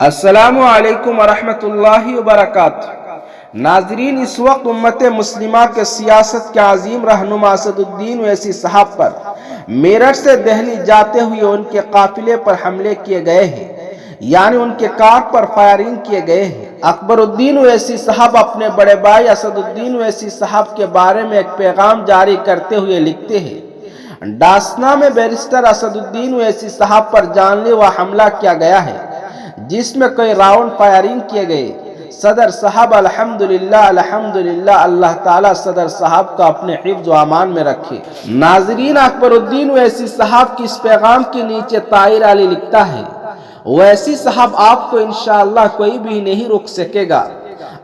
السلام علیکم ورحمۃ اللہ وبرکاتہ۔ ناظرین، اس وقت امت مسلمہ کے سیاست کے عظیم رہنما اسد الدین اویسی صاحب پر میرٹھ سے دہلی جاتے ہوئے ان کے قافلے پر حملے کیے گئے ہیں، یعنی ان کے کار پر فائرنگ کیے گئے ہیں۔ اکبر الدین اویسی صاحب اپنے بڑے بھائی اسد الدین اویسی صاحب کے بارے میں ایک پیغام جاری کرتے ہوئے لکھتے ہیں: ڈاسنا میں بیرسٹر اسد الدین اویسی صاحب پر جان لیوا حملہ کیا گیا ہے، جس میں کئی راؤنڈ فائرنگ کیے گئے۔ صدر صاحب الحمدللہ الحمدللہ، اللہ تعالیٰ صدر صاحب کا اپنے حفظ و امان میں رکھے۔ ناظرین، اکبر الدین اویسی صاحب کی اس پیغام کے نیچے طاہر علی لکھتا ہے: اویسی صاحب، آپ کو انشاءاللہ کوئی بھی نہیں روک سکے گا۔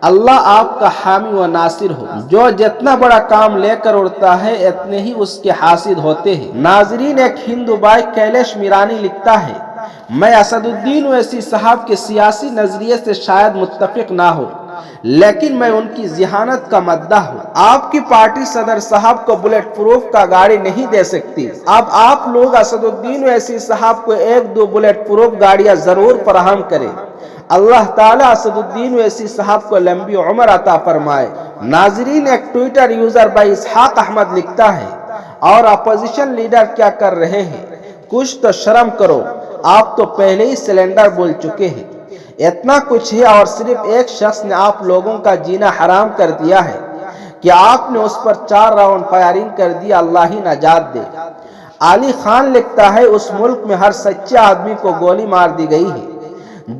اللہ آپ کا حامی و ناصر ہو۔ جو جتنا بڑا کام لے کر اڑتا ہے، اتنے ہی اس کے حاصل ہوتے ہیں۔ ناظرین، ایک ہندو بھائی کیلش میرانی لکھتا ہے: میں اسد الدین اویسی صاحب کے سیاسی نظریے سے شاید متفق نہ ہوں، لیکن میں ان کی ذہانت کا مداح ہوں۔ آپ کی پارٹی صدر صاحب کو بلٹ پروف کا گاڑی نہیں دے سکتی، اب آپ لوگ اسد الدین اویسی صاحب کو 1-2 بلٹ پروف گاڑیاں ضرور فراہم کریں۔ اللہ تعالیٰ اسد الدین اویسی صاحب کو لمبی عمر عطا فرمائے۔ ناظرین، ایک ٹویٹر یوزر بھائی اسحاق احمد لکھتا ہے: اور اپوزیشن لیڈر کیا کر رہے ہیں؟ کچھ تو شرم کرو، آپ تو پہلے ہی سلنڈر بول چکے ہیں۔ اتنا کچھ ہے اور صرف ایک شخص نے آپ لوگوں کا جینا حرام کر دیا ہے کہ آپ نے اس پر 4 راؤنڈ فائرنگ کر دی، اللہ ہی نجات دے۔ علی خان لکھتا ہے: اس ملک میں ہر سچے آدمی کو گولی مار دی گئی ہے۔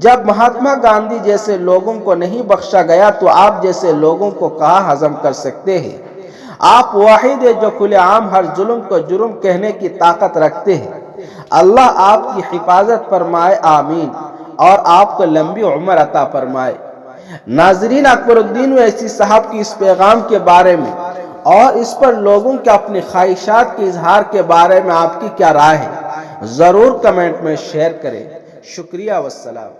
جب مہاتما گاندھی جیسے لوگوں کو نہیں بخشا گیا تو آپ جیسے لوگوں کو کہاں ہضم کر سکتے ہیں؟ آپ واحد ہیں جو کھلے عام ہر ظلم کو جرم کہنے کی طاقت رکھتے ہیں۔ اللہ آپ کی حفاظت فرمائے، آمین، اور آپ کو لمبی عمر عطا فرمائے۔ ناظرین، اکبر الدین اویسی صاحب کی اس پیغام کے بارے میں اور اس پر لوگوں کے اپنی خواہشات کے اظہار کے بارے میں آپ کی کیا رائے ہے؟ ضرور کمنٹ میں شیئر کریں۔ شکریہ والسلام۔